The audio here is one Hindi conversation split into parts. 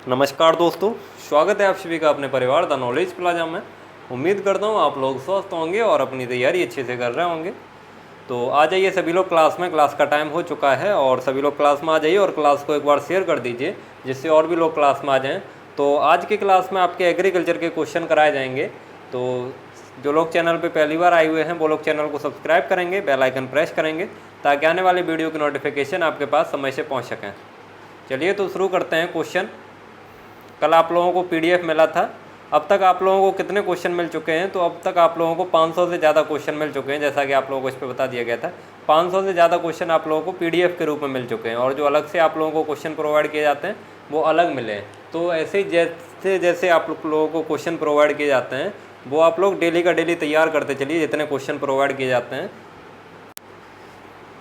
नमस्कार दोस्तों, स्वागत है आप सभी का अपने परिवार द नॉलेज प्लाजा में। उम्मीद करता हूँ आप लोग स्वस्थ होंगे और अपनी तैयारी अच्छे से कर रहे होंगे। तो आ जाइए सभी लोग क्लास में, क्लास का टाइम हो चुका है और सभी लोग क्लास में आ जाइए और क्लास को एक बार शेयर कर दीजिए जिससे और भी लोग क्लास में आ जाएँ। तो आज की क्लास में आपके एग्रीकल्चर के क्वेश्चन कराए जाएंगे। तो जो लोग चैनल पे पहली बार आए हुए हैं वो लोग चैनल को सब्सक्राइब करेंगे, बेल आइकन प्रेस करेंगे ताकि आने वाली वीडियो की नोटिफिकेशन आपके पास समय से पहुँच सकें। चलिए तो शुरू करते हैं क्वेश्चन। कल आप लोगों को पीडीएफ मिला था। अब तक आप लोगों को कितने क्वेश्चन मिल चुके हैं? तो अब तक आप लोगों को 500 से ज़्यादा क्वेश्चन मिल चुके हैं, जैसा कि आप लोगों को इस पर बता दिया गया था। 500 से ज़्यादा क्वेश्चन आप लोगों को पीडीएफ के रूप में मिल चुके हैं और जो अलग से आप लोगों को क्वेश्चन प्रोवाइड किए जाते हैं वो अलग मिले हैं। तो ऐसे ही जैसे जैसे आप लोगों को क्वेश्चन प्रोवाइड किए जाते हैं वो आप लोग डेली का डेली तैयार करते चलिए, जितने क्वेश्चन प्रोवाइड किए जाते हैं,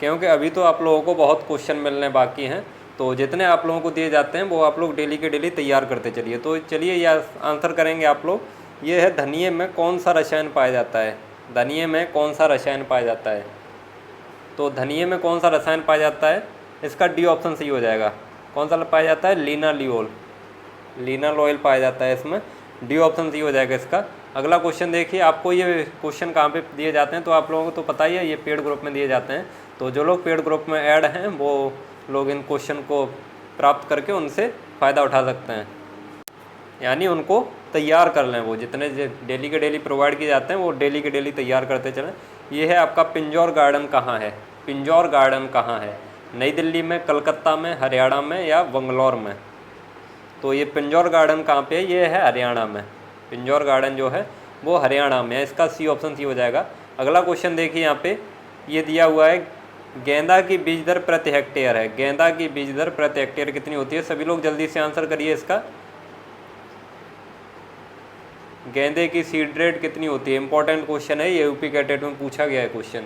क्योंकि अभी तो आप लोगों को बहुत क्वेश्चन मिलने बाकी हैं। तो जितने आप लोगों को दिए जाते हैं वो आप लोग डेली के डेली तैयार करते चलिए। तो चलिए यह आंसर करेंगे आप लोग। ये है, धनिये में कौन सा रसायन पाया जाता है? धनिये में कौन सा रसायन पाया जाता है? तो धनिये में कौन सा रसायन पाया जाता है? इसका डी ऑप्शन सही हो जाएगा। कौन सा पाया जाता है? लिनालियोल। लिनालॉयल पाया जाता है इसमें। डी ऑप्शन सही हो जाएगा इसका। अगला क्वेश्चन देखिए। आपको ये क्वेश्चन कहाँ पे दिए जाते हैं? तो आप लोगों को तो पता ही है, ये पेड ग्रुप में दिए जाते हैं। तो जो लोग पेड ग्रुप में ऐड हैं वो लोग इन क्वेश्चन को प्राप्त करके उनसे फ़ायदा उठा सकते हैं, यानी उनको तैयार कर लें। वो जितने डेली के डेली प्रोवाइड किए जाते हैं वो डेली के डेली तैयार करते चलें। ये है आपका पिंजौर गार्डन कहाँ है? पिंजौर गार्डन कहाँ है? नई दिल्ली में, कलकत्ता में, हरियाणा में या बंगलौर में? तो ये पिंजौर गार्डन कहाँ पे है? ये है हरियाणा में। पिंजौर गार्डन जो है वो हरियाणा में है। इसका सी ऑप्शन सी हो जाएगा। अगला क्वेश्चन देखिए, यहाँ पे ये दिया हुआ है, गेंदा की बीज दर प्रति हेक्टेयर है। गेंदा की बीज दर प्रति हेक्टेयर कितनी होती है? सभी लोग जल्दी से आंसर करिए इसका। गेंदे की सीड रेट कितनी होती है? इंपॉर्टेंट क्वेश्चन है ये, यूपी कैटेट में पूछा गया है क्वेश्चन।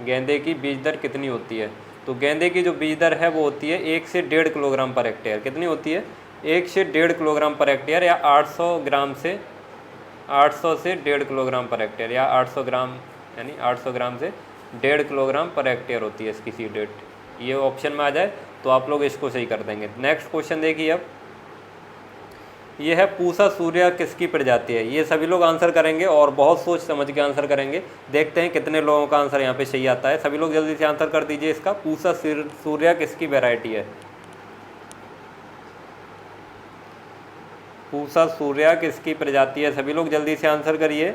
गेंदे की बीज दर कितनी होती है? तो गेंदे की जो बीज दर है वो होती है 1 से 1.5 किलोग्राम पर हेक्टेयर। कितनी होती है? 1 से 1.5 किलोग्राम पर हेक्टेयर, या 800 ग्राम से 800 से 1.5 किलोग्राम पर हेक्टेयर, या 800 ग्राम, यानी 800 ग्राम से 1.5 किलोग्राम पर हेक्टेयर होती है इसकी सीड रेट। ये ऑप्शन में आ जाए तो आप लोग इसको सही कर देंगे। नेक्स्ट क्वेश्चन देखिए अब। ये है, पूसा सूर्या किसकी प्रजाति है? ये सभी लोग आंसर करेंगे और बहुत सोच समझ के आंसर करेंगे। देखते हैं कितने लोगों का आंसर यहाँ पे सही आता है। सभी लोग जल्दी से आंसर कर दीजिए इसका। पूसा सूर्या किसकी वैरायटी है? पूसा सूर्या किसकी प्रजाति है? सभी लोग जल्दी से आंसर करिए।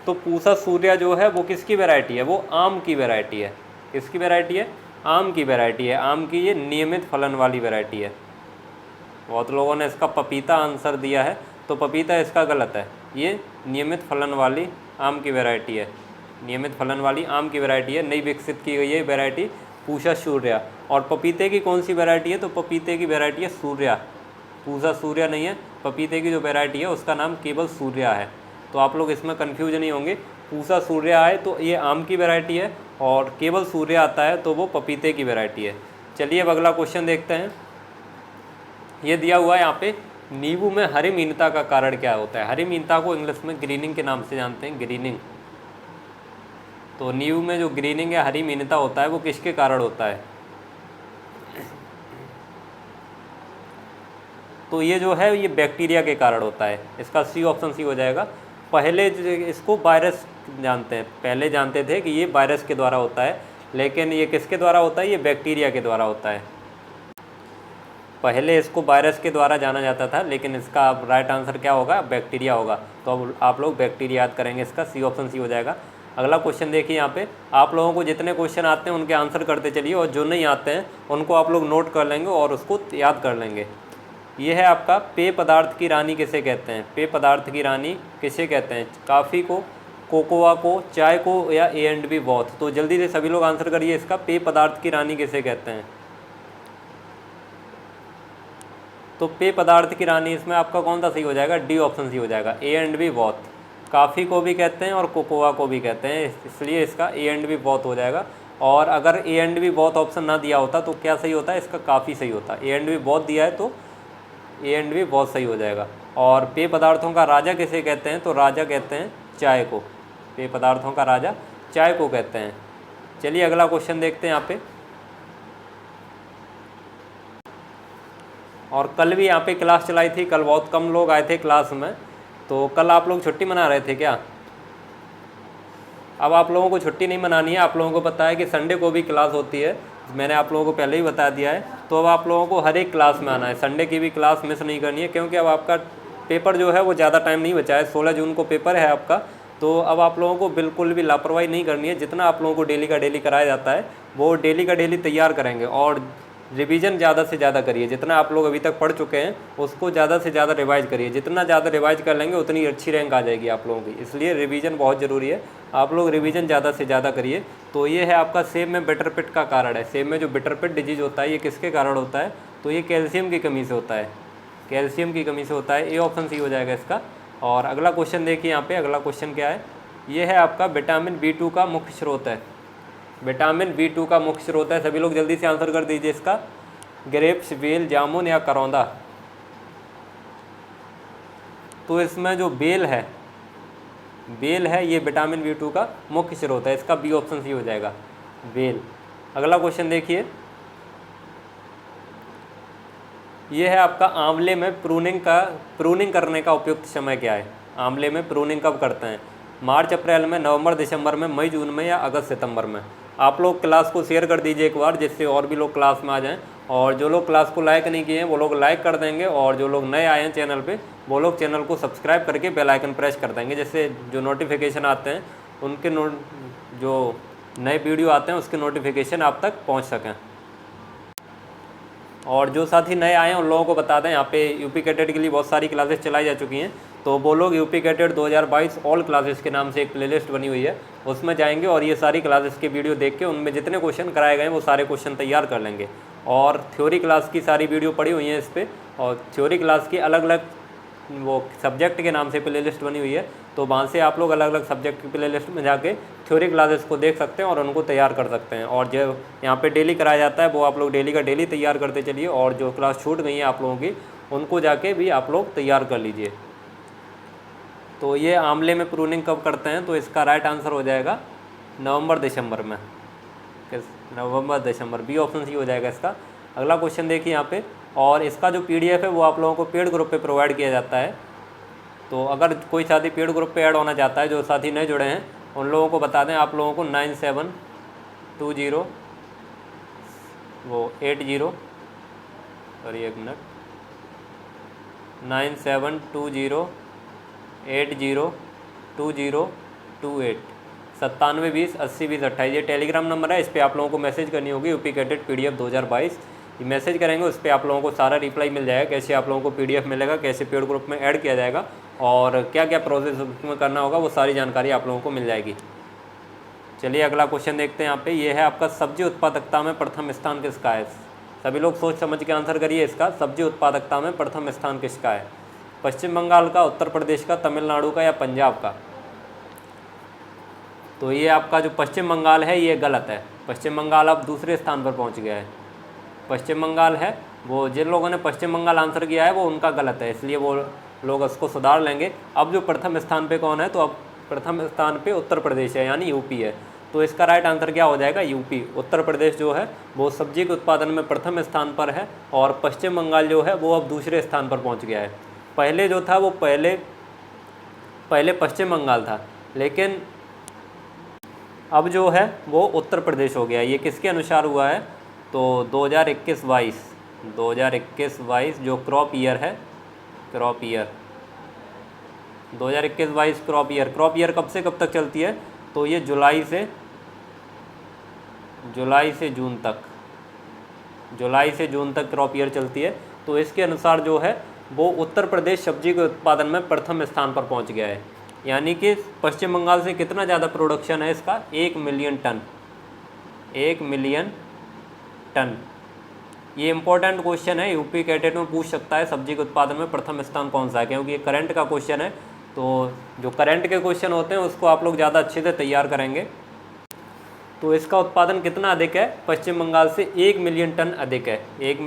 तो पूसा सूर्या जो है वो किसकी वैरायटी है? वो आम की वैरायटी है। किसकी वैरायटी है? आम की वैरायटी है। आम की ये नियमित फलन वाली वैरायटी है। बहुत लोगों ने इसका पपीता आंसर दिया है, तो पपीता इसका गलत है। ये नियमित फलन वाली आम की वैरायटी है। नियमित फलन वाली आम की वैरायटी है, नई विकसित की गई है वैरायटी पूसा सूर्या। और पपीते की कौन सी वैरायटी है? तो पपीते की वैरायटी है सूर्या। पूसा सूर्या नहीं है। पपीते की जो वैरायटी है उसका नाम केवल सूर्या है। तो आप लोग इसमें कन्फ्यूज नहीं होंगे। पूसा सूर्या आए तो ये आम की वैरायटी है, और केवल सूर्या आता है तो वो पपीते की वैरायटी है। चलिए अब अगला क्वेश्चन देखते हैं। ये दिया हुआ है यहाँ पे, नींबू में हरिमीनता का कारण क्या होता है? हरिमीनता को इंग्लिश में ग्रीनिंग के नाम से जानते हैं, ग्रीनिंग। तो नींबू में जो ग्रीनिंग या हरिमीनता होता है वो किसके कारण होता है? तो ये जो है ये बैक्टीरिया के कारण होता है। इसका सी ऑप्शन सी हो जाएगा। पहले इसको वायरस जानते हैं, पहले जानते थे कि ये वायरस के द्वारा होता है, लेकिन ये किसके द्वारा होता है? ये बैक्टीरिया के द्वारा होता है। पहले इसको वायरस के द्वारा जाना जाता था, लेकिन इसका अब राइट आंसर क्या होगा? बैक्टीरिया होगा। तो अब आप लोग बैक्टीरिया याद करेंगे, इसका सी ऑप्शन सी हो जाएगा। अगला क्वेश्चन देखिए यहाँ पे। आप लोगों को जितने क्वेश्चन आते हैं उनके आंसर करते चलिए, और जो नहीं आते हैं उनको आप लोग नोट कर लेंगे और उसको याद कर लेंगे। ये है आपका, पेय पदार्थ की रानी किसे कहते हैं? पेय पदार्थ की रानी किसे कहते हैं? कॉफ़ी को, कोकोआ को, चाय को, या ए एंड बी बोथ? तो जल्दी से सभी लोग आंसर करिए इसका। पेय पदार्थ की रानी किसे कहते हैं? तो पेय पदार्थ की रानी इसमें आपका कौन सा सही हो जाएगा? डी ऑप्शन सही हो जाएगा, A and B both. Coffee को भी कहते हैं और कोकोआ को भी कहते हैं, इसलिए इसका ए एंड बी बोथ हो जाएगा। और अगर A and B both option ना दिया होता तो क्या सही होता है? इसका काफ़ी सही होता। ए एंड बी बोथ दिया है तो ए एंड बी बहुत सही हो जाएगा। और पेय पदार्थों का राजा किसे कहते हैं? तो राजा कहते हैं चाय को। पेय पदार्थों का राजा चाय को कहते हैं। चलिए अगला क्वेश्चन देखते हैं यहाँ पे। और कल भी यहाँ पे क्लास चलाई थी, कल बहुत कम लोग आए थे क्लास में, तो कल आप लोग छुट्टी मना रहे थे क्या? अब आप लोगों को छुट्टी नहीं मनानी है, आप लोगों को पता है कि संडे को भी क्लास होती है, मैंने आप लोगों को पहले ही बता दिया है। तो अब आप लोगों को हर एक क्लास में आना है, संडे की भी क्लास मिस नहीं करनी है, क्योंकि अब आपका पेपर जो है वो ज़्यादा टाइम नहीं बचा है, 16 जून को पेपर है आपका। तो अब आप लोगों को बिल्कुल भी लापरवाही नहीं करनी है, जितना आप लोगों को डेली का डेली कराया जाता है वो डेली का डेली तैयार करेंगे। और रिवीजन ज़्यादा से ज़्यादा करिए, जितना आप लोग अभी तक पढ़ चुके हैं उसको ज़्यादा से ज़्यादा रिवाइज करिए, जितना ज़्यादा रिवाइज कर लेंगे उतनी अच्छी रैंक आ जाएगी आप लोगों की, इसलिए रिवीजन बहुत ज़रूरी है, आप लोग रिवीजन ज़्यादा से ज़्यादा करिए। तो ये है आपका सेब में बिटर पिट का कारण है। सेब में जो बिटर पिट डिजीज़ होता है ये किसके कारण होता है? तो ये कैल्शियम की कमी से होता है, कैल्शियम की कमी से होता है। ए ऑप्शन सी हो जाएगा इसका। और अगला क्वेश्चन देखिए यहाँ पे, अगला क्वेश्चन क्या है? ये है आपका विटामिन B2 का मुख्य स्रोत है, विटामिन B2 का मुख्य स्रोत है। सभी लोग जल्दी से आंसर कर दीजिए इसका। ग्रेप्स, बेल, जामुन या करौंदा? तो इसमें जो बेल है, बेल है ये विटामिन B2 का मुख्य स्रोत है, इसका बी ऑप्शन सी हो जाएगा, बेल। अगला क्वेश्चन देखिए, ये है आपका आंवले में प्रूनिंग करने का उपयुक्त समय क्या है? आंवले में प्रूनिंग कब करते हैं? मार्च अप्रैल में, नवंबर दिसंबर में, मई जून में या अगस्त सितंबर में? आप लोग क्लास को शेयर कर दीजिए एक बार, जिससे और भी लोग क्लास में आ जाएं। और जो लोग क्लास को लाइक नहीं किए हैं वो लोग लाइक कर देंगे, और जो लोग नए आए हैं चैनल पे वो लोग चैनल को सब्सक्राइब करके बेल आइकन प्रेस कर देंगे, जिससे जो नोटिफिकेशन आते हैं उनके जो नए वीडियो आते हैं उसके नोटिफिकेशन आप तक पहुँच सकें। और जो साथी नए आए हैं उन लोगों को बता दें, यहाँ पे यूपी कैटेट के लिए बहुत सारी क्लासेस चलाई जा चुकी हैं, तो वो लोग यूपी कैटेट 2022 ऑल क्लासेस के नाम से एक प्लेलिस्ट बनी हुई है, उसमें जाएंगे और ये सारी क्लासेस के वीडियो देख के उनमें जितने क्वेश्चन कराए गए हैं वो सारे क्वेश्चन तैयार कर लेंगे। और थ्योरी क्लास की सारी वीडियो पड़ी हुई हैं इस पर, और थ्योरी क्लास की अलग अलग वो सब्जेक्ट के नाम से प्लेलिस्ट बनी हुई है, तो वहाँ से आप लोग अलग अलग सब्जेक्ट की प्लेलिस्ट में जाके थ्योरी क्लासेस को देख सकते हैं और उनको तैयार कर सकते हैं। और जो यहाँ पे डेली कराया जाता है वो आप लोग डेली का डेली तैयार करते चलिए, और जो क्लास छूट गई है आप लोगों की उनको जाके भी आप लोग तैयार कर लीजिए। तो ये आंवले में प्रूनिंग कब करते हैं? तो इसका राइट आंसर हो जाएगा नवंबर दिसंबर में, नवंबर दिसंबर, बी ऑप्शन सी हो जाएगा इसका। अगला क्वेश्चन देखिए यहाँ पे, और इसका जो PDF है वो आप लोगों को पेड ग्रुप पे प्रोवाइड किया जाता है। तो अगर कोई साथी पेड ग्रुप पे ऐड होना चाहता है, जो साथी नए जुड़े हैं उन लोगों को बता दें, आप लोगों को 9720 वो 80 सॉरी एक मिनट 9720 802028 9720 80 20 28 ये टेलीग्राम नंबर है, इस पर आप लोगों को मैसेज करनी होगी यूपी कैडेट PDF 2022। ये मैसेज करेंगे उस पर आप लोगों को सारा रिप्लाई मिल जाएगा, कैसे आप लोगों को PDF मिलेगा, कैसे पेड ग्रुप में ऐड किया जाएगा और क्या क्या प्रोसेस में करना होगा, वो सारी जानकारी आप लोगों को मिल जाएगी। चलिए अगला क्वेश्चन देखते हैं यहाँ पे। ये है आपका सब्जी उत्पादकता में प्रथम स्थान किसका है? सभी लोग सोच समझ के आंसर करिए इसका। सब्जी उत्पादकता में प्रथम स्थान किसका है? पश्चिम बंगाल का, उत्तर प्रदेश का, तमिलनाडु का या पंजाब का? तो ये आपका जो पश्चिम बंगाल है ये गलत है, पश्चिम बंगाल अब दूसरे स्थान पर पहुँच गया है। पश्चिम बंगाल है वो, जिन लोगों ने पश्चिम बंगाल आंसर किया है वो उनका गलत है, इसलिए वो लोग उसको सुधार लेंगे। अब जो प्रथम स्थान पे कौन है? तो अब प्रथम स्थान पे उत्तर प्रदेश है, यानी यूपी है। तो इसका राइट आंसर क्या हो जाएगा? यूपी। उत्तर प्रदेश जो है वो सब्जी के उत्पादन में प्रथम स्थान पर है, और पश्चिम बंगाल जो है वो अब दूसरे स्थान पर पहुँच गया है। पहले जो था वो पहले पश्चिम बंगाल था, लेकिन अब जो है वो उत्तर प्रदेश हो गया। ये किसके अनुसार हुआ है? तो 2021-22 जो क्रॉप ईयर है, क्रॉप ईयर 2021-22 क्रॉप ईयर कब से कब तक चलती है? तो ये जुलाई से जून तक क्रॉप ईयर चलती है। तो इसके अनुसार जो है वो उत्तर प्रदेश सब्जी के उत्पादन में प्रथम स्थान पर पहुंच गया है, यानी कि पश्चिम बंगाल से कितना ज़्यादा प्रोडक्शन है इसका? 1 मिलियन टन, 1 मिलियन टन। ये इंपॉर्टेंट क्वेश्चन है, यूपी कैडेट में पूछ सकता है सब्जी के उत्पादन में प्रथम स्थान कौन सा है, क्योंकि ये करंट का क्वेश्चन है। तो जो करंट के क्वेश्चन होते हैं उसको आप लोग ज़्यादा अच्छे से तैयार करेंगे। तो इसका उत्पादन कितना अधिक है? पश्चिम बंगाल से 1 मिलियन टन अधिक है, 1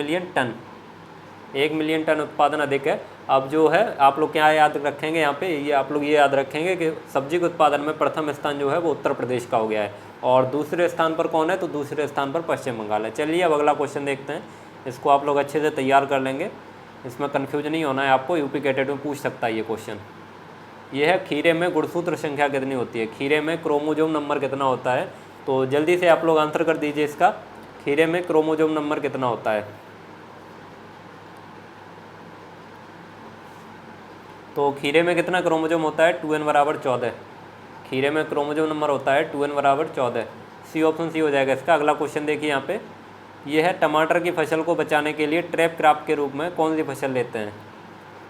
मिलियन टन उत्पादन अधिक है। अब जो है आप लोग क्या याद रखेंगे यहाँ पे, ये आप लोग ये याद रखेंगे कि सब्जी के उत्पादन में प्रथम स्थान जो है वो उत्तर प्रदेश का हो गया है, और दूसरे स्थान पर कौन है? तो दूसरे स्थान पर पश्चिम बंगाल है। चलिए अब अगला क्वेश्चन देखते हैं, इसको आप लोग अच्छे से तैयार कर लेंगे। इसमें कन्फ्यूज नहीं होना है आपको, यूपी कैटेट में पूछ सकता है ये क्वेश्चन। ये है खीरे में गुणसूत्र संख्या कितनी होती है, खीरे में क्रोमोजोम नंबर कितना होता है। तो जल्दी से आप लोग आंसर कर दीजिए इसका, खीरे में क्रोमोजोम नंबर कितना होता है। तो खीरे में कितना क्रोमोजोम होता है, 2n बराबर 14। खीरे में क्रोमोजोम नंबर होता है 2n बराबर 14। सी ऑप्शन सी हो जाएगा इसका। अगला क्वेश्चन देखिए यहाँ पे, ये है टमाटर की फसल को बचाने के लिए ट्रैप क्रॉप के रूप में कौन सी फसल लेते हैं।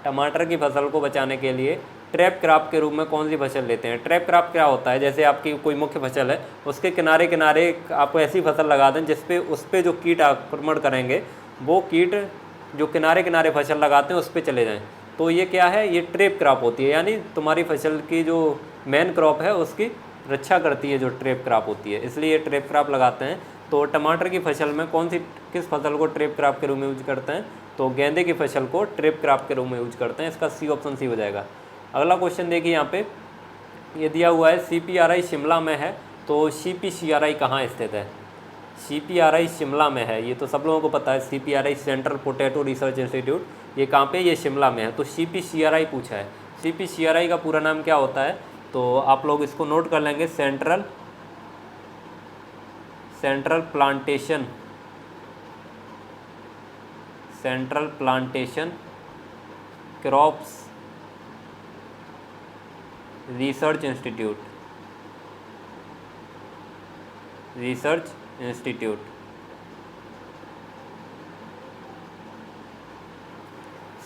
टमाटर की फसल को बचाने के लिए ट्रैप क्रॉप के रूप में कौन सी फसल लेते हैं। ट्रैप क्रॉप क्या होता है, जैसे आपकी कोई मुख्य फसल है, उसके किनारे किनारे आप ऐसी फसल लगा दें जिसपे उस पर जो कीट आक्रमण करेंगे वो कीट जो किनारे किनारे फसल लगाते हैं उस पर चले जाएँ। तो ये क्या है, ये ट्रैप क्रॉप होती है, यानी तुम्हारी फसल की जो मेन क्रॉप है उसकी रक्षा करती है जो ट्रैप क्रॉप होती है, इसलिए ये ट्रैप क्रॉप लगाते हैं। तो टमाटर की फसल में किस फसल को ट्रैप क्रॉप के रूप में यूज करते हैं, तो गेंदे की फसल को ट्रैप क्रॉप के रूप में यूज करते हैं। इसका सी ऑप्शन सी हो जाएगा। अगला क्वेश्चन देखिए यहाँ पे, ये दिया हुआ है CPRI शिमला में है, तो CPCRI कहाँ स्थित है। CPRI शिमला में है, ये तो सब लोगों को पता है। CPRI central potato research institute, ये कहाँ पे, ये शिमला में है। तो CPCRI पूछा है, CPCRI का पूरा नाम क्या होता है, तो आप लोग इसको नोट कर लेंगे, central plantation crops research institute.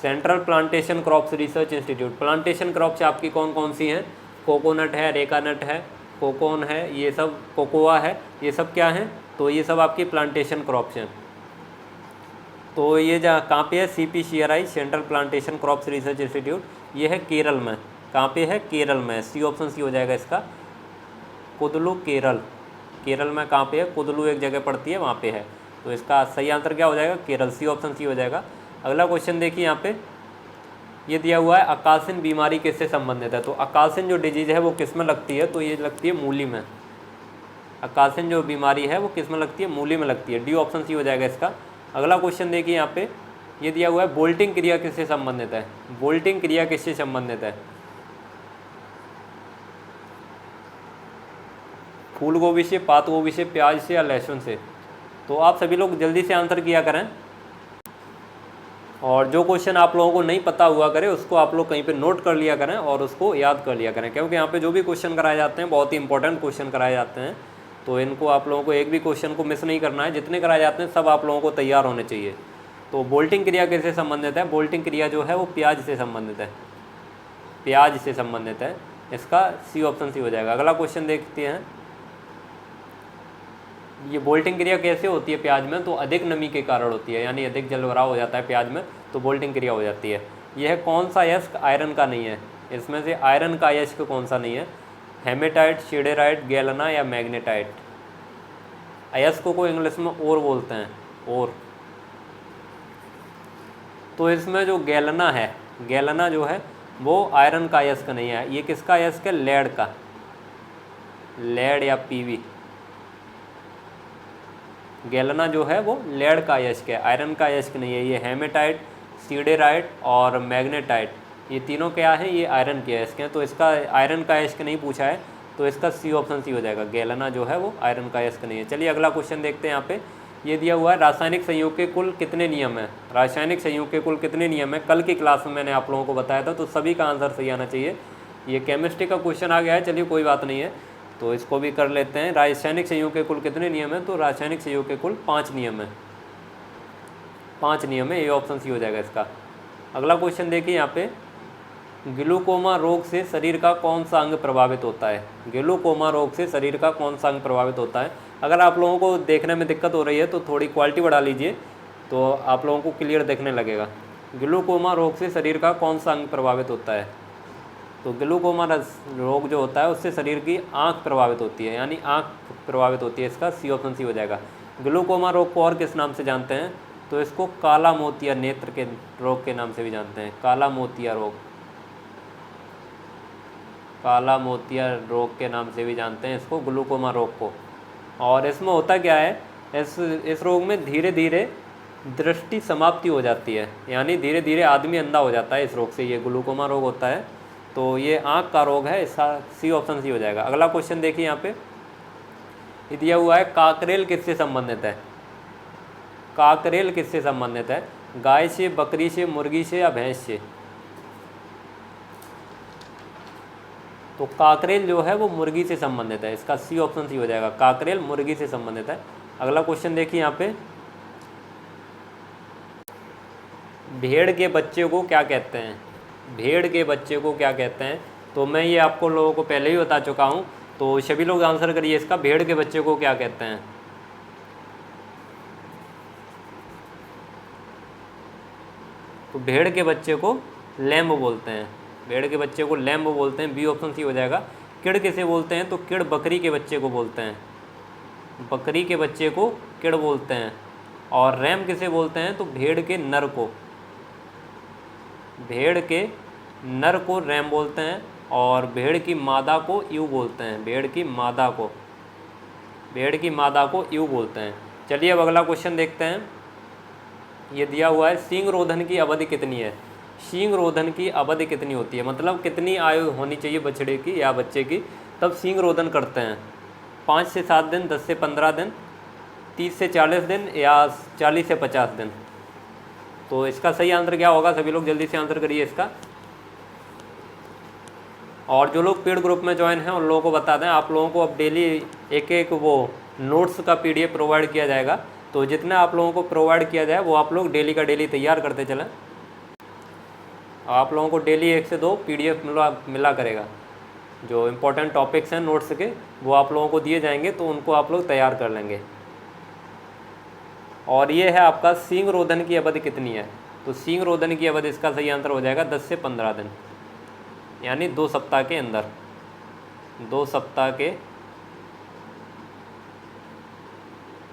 Central plantation crops research institute. Plantation crops आपकी कौन कौन सी हैं, कोकोनट है, रेका नट है, कोकोन है, ये सब कोकोआ है, ये सब क्या हैं, तो ये सब आपकी प्लांटेशन क्रॉप्स हैं। तो ये कहाँ पे है, CPCRI central plantation crops research institute, ये है केरल में। कहाँ पे है, केरल में। सी ऑप्शन सी हो जाएगा इसका, कुदलू केरल। केरल में कहाँ पे है, कुदलू एक जगह पड़ती है, वहाँ पे है। तो इसका सही आंसर क्या हो जाएगा, केरल। सी ऑप्शन सी हो जाएगा। अगला क्वेश्चन देखिए यहाँ पे, ये दिया हुआ है अकासिन बीमारी किससे संबंधित है। तो अकासिन जो डिजीज़ है वो किस में लगती है, तो ये लगती है मूली में। अकासिन जो बीमारी है वो किस में लगती है, मूली में लगती है। डी ऑप्शन सी हो जाएगा इसका। अगला क्वेश्चन देखिए यहाँ पे, ये दिया हुआ है बोल्टिंग क्रिया किससे संबंधित है। बोल्टिंग क्रिया किससे संबंधित है, फूल गोभी से, पात गोभी से, प्याज से या लहसुन से। तो आप सभी लोग जल्दी से आंसर किया करें, और जो क्वेश्चन आप लोगों को नहीं पता हुआ करे उसको आप लोग कहीं पे नोट कर लिया करें और उसको याद कर लिया करें, क्योंकि यहाँ पे जो भी क्वेश्चन कराए जाते हैं बहुत ही इंपॉर्टेंट क्वेश्चन कराए जाते हैं। तो इनको आप लोगों को एक भी क्वेश्चन को मिस नहीं करना है, जितने कराए जाते हैं सब आप लोगों को तैयार होने चाहिए। तो बोल्टिंग क्रिया किससे संबंधित है, बोल्टिंग क्रिया जो है वो प्याज से संबंधित है, प्याज से संबंधित है। इसका सी ऑप्शन सी हो जाएगा। अगला क्वेश्चन देखते हैं, ये बोल्टिंग क्रिया कैसे होती है प्याज में, तो अधिक नमी के कारण होती है, यानी अधिक जलभराव हो जाता है प्याज में तो बोल्टिंग क्रिया हो जाती है। यह कौन सा अयस्क आयरन का नहीं है, इसमें से आयरन का अयस्क कौन सा नहीं है, हेमेटाइट, सिडेराइट, गैलेना या मैग्नेटाइट। अयस्क को इंग्लिश में ओर बोलते हैं, ओर। तो इसमें जो गैलेना है, गैलेना जो है वो आयरन का अयस्क नहीं है। ये किसका अयस्क है, लेड का, लेड या पीवी। गैलेना जो है वो लेड का अयस्क है, आयरन का अयस्क नहीं है। ये हेमेटाइट, सिडेराइट और मैग्नेटाइट, ये तीनों क्या है, ये आयरन के अयस्क हैं। तो इसका आयरन का अयस्क नहीं पूछा है, तो इसका सी ऑप्शन सी हो जाएगा, गैलेना जो है वो आयरन का अयस्क नहीं है। चलिए अगला क्वेश्चन देखते हैं। यहाँ पे ये दिया हुआ है रासायनिक संयोग के कुल कितने नियम हैं। रासायनिक संयोग के कुल कितने नियम हैं, कल की क्लास में मैंने आप लोगों को बताया था, तो सभी का आंसर सही आना चाहिए। ये केमिस्ट्री का क्वेश्चन आ गया है, चलिए कोई बात नहीं है, तो इसको भी कर लेते हैं। रासायनिक संयोग के कुल कितने नियम हैं, तो रासायनिक संयोग के कुल 5 नियम हैं, 5 नियम है। ये ऑप्शन सी हो जाएगा इसका। अगला क्वेश्चन देखिए यहाँ पे, ग्लूकोमा रोग से शरीर का कौन सा अंग प्रभावित होता है। ग्लूकोमा रोग से शरीर का कौन सा अंग प्रभावित होता है। अगर आप लोगों को देखने में दिक्कत हो रही है तो थोड़ी क्वालिटी बढ़ा लीजिए, तो आप लोगों को क्लियर देखने लगेगा। ग्लूकोमा रोग से शरीर का कौन सा अंग प्रभावित होता है, तो ग्लूकोमा रोग जो होता है उससे शरीर की आँख प्रभावित होती है, यानी आँख प्रभावित होती है। इसका सी ऑप्शन सी हो जाएगा। ग्लूकोमा रोग को और किस नाम से जानते हैं, तो इसको काला मोतिया नेत्र के रोग के नाम से भी जानते हैं, काला मोतिया रोग, काला मोतिया रोग के नाम से भी जानते हैं इसको, ग्लूकोमा रोग को। और इसमें होता क्या है, इस रोग में धीरे धीरे दृष्टि समाप्ति हो जाती है, यानी धीरे धीरे आदमी अंधा हो जाता है इस रोग से। ये ग्लूकोमा रोग होता है, तो ये आँख का रोग है, इसका सी ऑप्शन सी हो जाएगा। अगला क्वेश्चन देखिए यहाँ पे, ये दिया हुआ है काकरेल किससे संबंधित है? काकरेल किससे संबंधित है? गाय से, बकरी से, मुर्गी से या भैंस से? तो काकरेल जो है वो मुर्गी से संबंधित है, इसका सी ऑप्शन सी हो जाएगा। काकरेल मुर्गी से संबंधित है। अगला क्वेश्चन देखिए यहाँ पे, भेड़ के बच्चे को क्या कहते हैं? भेड़ के बच्चे को क्या कहते हैं? तो मैं ये आपको लोगों को पहले ही बता चुका हूँ, तो सभी लोग आंसर करिए इसका, भेड़ के बच्चे को क्या कहते हैं? तो भेड़ के बच्चे को लैम्ब बोलते हैं, भेड़ के बच्चे को लैम्ब बोलते हैं, बी ऑप्शन सी हो जाएगा। किड़ किसे बोलते हैं? तो किड़ बकरी के बच्चे को बोलते हैं, बकरी के बच्चे को किड़ बोलते हैं। और रैम किसे बोलते हैं? तो भेड़ के नर को, भेड़ के नर को रैम बोलते हैं। और भेड़ की मादा को ईव बोलते हैं, भेड़ की मादा को, भेड़ की मादा को ईव बोलते हैं। चलिए अब अगला क्वेश्चन देखते हैं। ये दिया हुआ है, सींग रोधन की अवधि कितनी है? सींग रोधन की अवधि कितनी होती है, मतलब कितनी आयु होनी चाहिए बछड़े की या बच्चे की तब सींग रोधन करते हैं? 5 से 7 दिन, 10 से 15 दिन, 30 से 40 दिन या 40 से 50 दिन? तो इसका सही आंसर क्या होगा? सभी लोग जल्दी से आंसर करिए इसका। और जो लोग पेड ग्रुप में ज्वाइन हैं उन लोगों को बता दें, आप लोगों को अब डेली एक एक वो नोट्स का PDF प्रोवाइड किया जाएगा, तो जितना आप लोगों को प्रोवाइड किया जाए वो आप लोग डेली का डेली तैयार करते चलें। आप लोगों को डेली 1 से 2 PDF मिला करेगा। जो इम्पोर्टेंट टॉपिक्स हैं नोट्स के वो आप लोगों को दिए जाएंगे, तो उनको आप लोग तैयार कर लेंगे। और ये है आपका सींग रोधन की अवधि कितनी है? तो सींग रोधन की अवधि इसका सही आंसर हो जाएगा 10 से 15 दिन, यानी 2 सप्ताह के अंदर, 2 सप्ताह के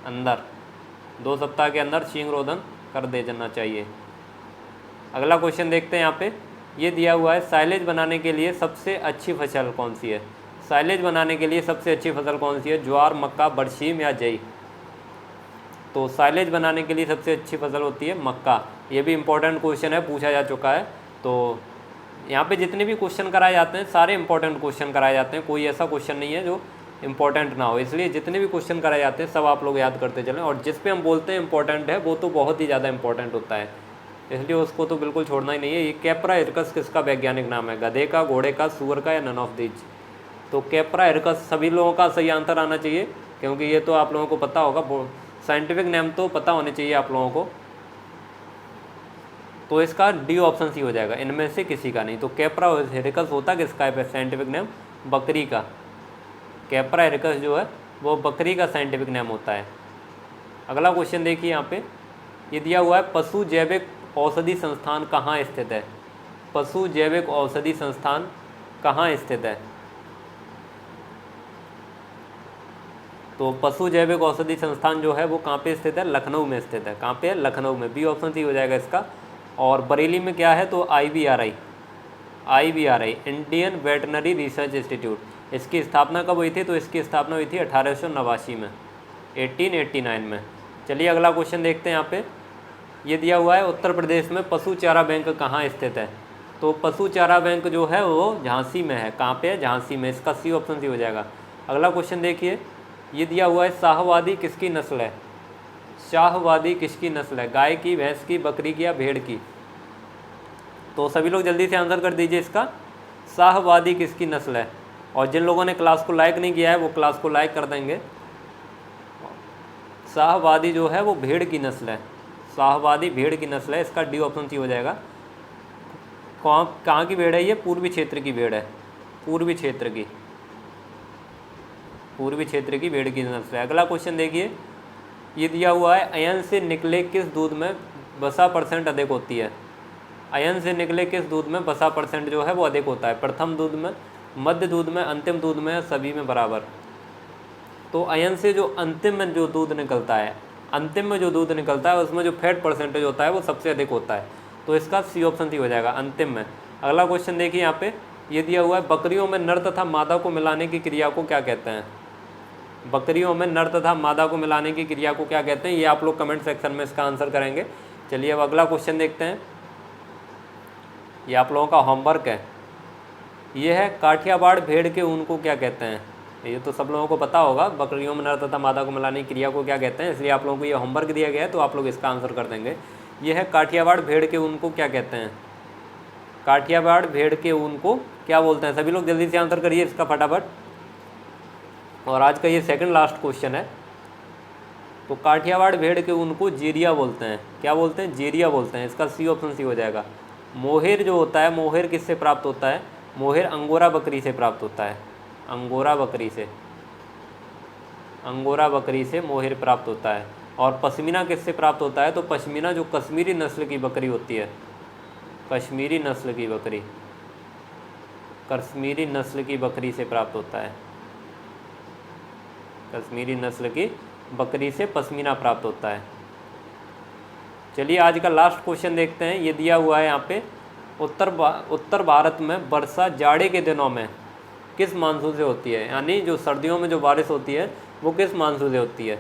अंदर, 2 सप्ताह के अंदर सींग रोधन कर दे जाना चाहिए। अगला क्वेश्चन देखते हैं यहाँ पे, ये दिया हुआ है, साइलेज बनाने के लिए सबसे अच्छी फसल कौन सी है? साइलेज बनाने के लिए सबसे अच्छी फसल कौन सी है? ज्वार, मक्का, बरसीम या जई? तो साइलेज बनाने के लिए सबसे अच्छी फसल होती है मक्का। ये भी इम्पोर्टेंट क्वेश्चन है, पूछा जा चुका है। तो यहाँ पे जितने भी क्वेश्चन कराए जाते हैं सारे इंपॉर्टेंट क्वेश्चन कराए जाते हैं, कोई ऐसा क्वेश्चन नहीं है जो इंपॉर्टेंट ना हो, इसलिए जितने भी क्वेश्चन कराए जाते हैं सब आप लोग याद करते चलें। और जिस पे हम बोलते हैं इंपॉर्टेंट है वो तो बहुत ही ज़्यादा इंपॉर्टेंट होता है, इसलिए उसको तो बिल्कुल छोड़ना ही नहीं है। ये कैप्रा हिरकस किसका वैज्ञानिक नाम है? गधे का, घोड़े का, सूअर का या नन ऑफ दीज? तो कैप्रा हिरकस सभी लोगों का सही आंसर आना चाहिए, क्योंकि ये तो आप लोगों को पता होगा, साइंटिफिक नेम तो पता होने चाहिए आप लोगों को। तो इसका डी ऑप्शन सी हो जाएगा, इनमें से किसी का नहीं। तो कैप्रा हिरकस होता किसका है साइंटिफिक नेम? बकरी का। कैप्रा हिरकस जो है वो बकरी का साइंटिफिक नेम होता है। अगला क्वेश्चन देखिए यहाँ पे, ये दिया हुआ है, पशु जैविक औषधि संस्थान कहाँ स्थित है? पशु जैविक औषधि संस्थान कहाँ स्थित है? तो पशु जैविक औषधि संस्थान जो है वो कहाँ पे स्थित है? लखनऊ में स्थित है। कहाँ पे है? लखनऊ में, बी ऑप्शन सी हो जाएगा इसका। और बरेली में क्या है? तो IVRI, Indian veterinary research institute. इसकी स्थापना कब हुई थी? तो इसकी स्थापना हुई थी 1889 में, 1889 में। चलिए अगला क्वेश्चन देखते हैं यहाँ पे, ये दिया हुआ है, उत्तर प्रदेश में पशु चारा बैंक कहाँ स्थित है? तो पशु चारा बैंक जो है वो झांसी में है। कहाँ पे है? झांसी में, इसका सी ऑप्शन सी हो जाएगा। अगला क्वेश्चन देखिए, ये दिया हुआ है, शाहवादी किसकी नस्ल है? शाहवादी किसकी नस्ल है? गाय की, भैंस की, बकरी की या भेड़ की? तो सभी लोग जल्दी से आंसर कर दीजिए इसका, शाहवादी किसकी नस्ल है? और जिन लोगों ने क्लास को लाइक नहीं किया है वो क्लास को लाइक कर देंगे। शाहवादी जो है वो भेड़ की नस्ल है, शाहवादी भेड़ की नस्ल है, इसका डी ऑप्शन सी हो जाएगा। कहाँ की भेड़ है ये? पूर्वी क्षेत्र की भेड़ है, पूर्वी क्षेत्र की, पूर्वी क्षेत्र की भेड़ की नस्ल है। अगला क्वेश्चन देखिए, ये दिया हुआ है, अयन से निकले किस दूध में वसा % अधिक होती है? अयन से निकले किस दूध में वसा % जो है वो अधिक होता है? प्रथम दूध में, मध्य दूध में, अंतिम दूध में, सभी में बराबर? तो अयन से जो अंतिम में जो दूध निकलता है, अंतिम में जो दूध निकलता है उसमें जो फैट % होता है वो सबसे अधिक होता है, तो इसका सी ऑप्शन सी हो जाएगा, अंतिम में। अगला क्वेश्चन देखिए यहाँ पे, ये दिया हुआ है, बकरियों में नर तथा मादा को मिलाने की क्रिया को क्या कहते हैं? बकरियों में नर तथा मादा को मिलाने की क्रिया को क्या कहते हैं? ये आप लोग कमेंट सेक्शन में इसका आंसर करेंगे। चलिए अब अगला क्वेश्चन देखते हैं, ये आप लोगों का होमवर्क है। ये है काठियावाड़ भेड़ के ऊन को क्या कहते हैं? ये तो सब लोगों को पता होगा, बकरियों में नर तथा मादा को मिलाने की क्रिया को क्या कहते हैं, इसलिए आप लोगों को ये होमवर्क दिया गया है, तो आप लोग इसका आंसर कर देंगे। ये है काठियावाड़ भेड़ के ऊन को क्या कहते हैं? काठियावाड़ भेड़ के ऊन को क्या बोलते हैं? सभी लोग जल्दी से आंसर करिए इसका फटाफट। और आज का ये सेकंड लास्ट क्वेश्चन है। तो काठियावाड़ भेड़ के ऊन को जेरिया बोलते हैं। क्या बोलते हैं? जेरिया बोलते हैं। इसका सी ऑप्शन सी हो जाएगा। मोहेर जो होता है, मोहेर किससे प्राप्त होता है? मोहेर अंगोरा बकरी से प्राप्त होता है। अंगोरा बकरी से, अंगोरा बकरी से मोहेर प्राप्त होता है। और पश्मीना किससे प्राप्त होता है? तो पश्मीना जो कश्मीरी नस्ल की बकरी होती है, कश्मीरी नस्ल की बकरी, कश्मीरी नस्ल की बकरी से प्राप्त होता है। कश्मीरी नस्ल की बकरी से पश्मीना प्राप्त होता है। चलिए आज का लास्ट क्वेश्चन देखते हैं। ये दिया हुआ है यहाँ पे, उत्तर भारत में वर्षा जाड़े के दिनों में किस मानसून से होती है? यानी जो सर्दियों में जो बारिश होती है वो किस मानसून से होती है?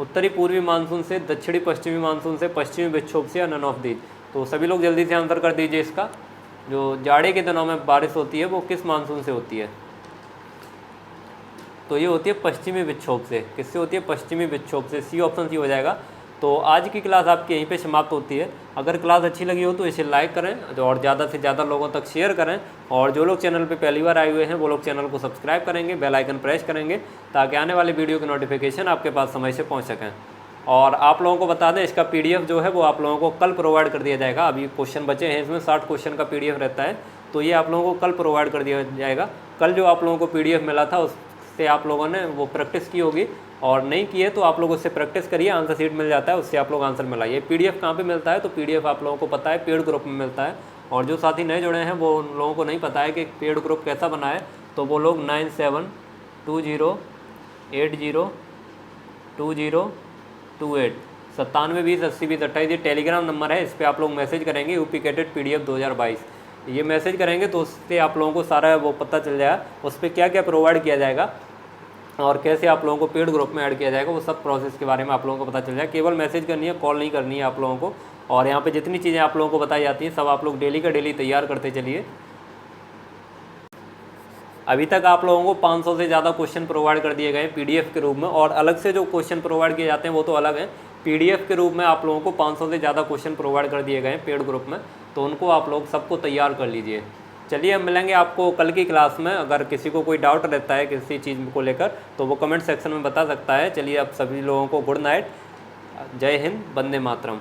उत्तरी पूर्वी मानसून से, दक्षिणी पश्चिमी मानसून से, पश्चिमी विक्षोभ से, या नन ऑफ दीज। तो सभी लोग जल्दी से आंसर कर दीजिए इसका। जो जाड़े के दिनों में बारिश होती है वो किस मानसून से होती है? तो ये होती है पश्चिमी विक्षोभ से। किससे होती है? पश्चिमी विक्षोभ से। सी ऑप्शन सी हो जाएगा। तो आज की क्लास आपकी यहीं पे समाप्त होती है। अगर क्लास अच्छी लगी हो तो इसे लाइक करें और ज़्यादा से ज़्यादा लोगों तक शेयर करें। और जो लोग चैनल पे पहली बार आए हुए हैं वो लोग चैनल को सब्सक्राइब करेंगे, बेल आइकन प्रेस करेंगे, ताकि आने वाले वीडियो की नोटिफिकेशन आपके पास समय से पहुँच सकें। और आप लोगों को बता दें, इसका PDF जो है वो आप लोगों को कल प्रोवाइड कर दिया जाएगा। अभी क्वेश्चन बचे हैं, इसमें 60 क्वेश्चन का PDF रहता है, तो ये आप लोगों को कल प्रोवाइड कर दिया जाएगा। कल जो आप लोगों को PDF मिला था उससे आप लोगों ने वो प्रैक्टिस की होगी, और नहीं की है तो आप लोग उससे प्रैक्टिस करिए। आंसर शीट मिल जाता है, उससे आप लोग आंसर मिलाइए। PDF कहाँ पे मिलता है? तो PDF आप लोगों को पता है, पेड ग्रुप में मिलता है। और जो साथी नए जुड़े हैं वो उन लोगों को नहीं पता है कि पेड ग्रुप कैसा बना है, तो वो लोग 9720802028 9720802028 ये टेलीग्राम नंबर है। इस पर आप लोग मैसेज करेंगे UP कैडेट PDF 2022, ये मैसेज करेंगे तो उससे आप लोगों को सारा वो पता चल जाएगा, उस पर क्या क्या प्रोवाइड किया जाएगा और कैसे आप लोगों को पेड ग्रुप में ऐड किया जाएगा, वो सब प्रोसेस के बारे में आप लोगों को पता चल जाएगा। केवल मैसेज करनी है, कॉल नहीं करनी है आप लोगों को। और यहाँ पे जितनी चीज़ें आप लोगों को बताई जाती हैं सब आप लोग डेली का डेली तैयार करते चलिए। अभी तक आप लोगों को 500 से ज़्यादा क्वेश्चन प्रोवाइड कर दिए गए PDF के रूप में, और अलग से जो क्वेश्चन प्रोवाइड किए जाते हैं वो तो अलग हैं। PDF के रूप में आप लोगों को 500 से ज़्यादा क्वेश्चन प्रोवाइड कर दिए गए हैं पेड ग्रुप में, तो उनको आप लोग सबको तैयार कर लीजिए। चलिए हम मिलेंगे आपको कल की क्लास में। अगर किसी को कोई डाउट रहता है किसी चीज़ को लेकर तो वो कमेंट सेक्शन में बता सकता है। चलिए अब सभी लोगों को गुड नाइट, जय हिंद, वंदे मातरम।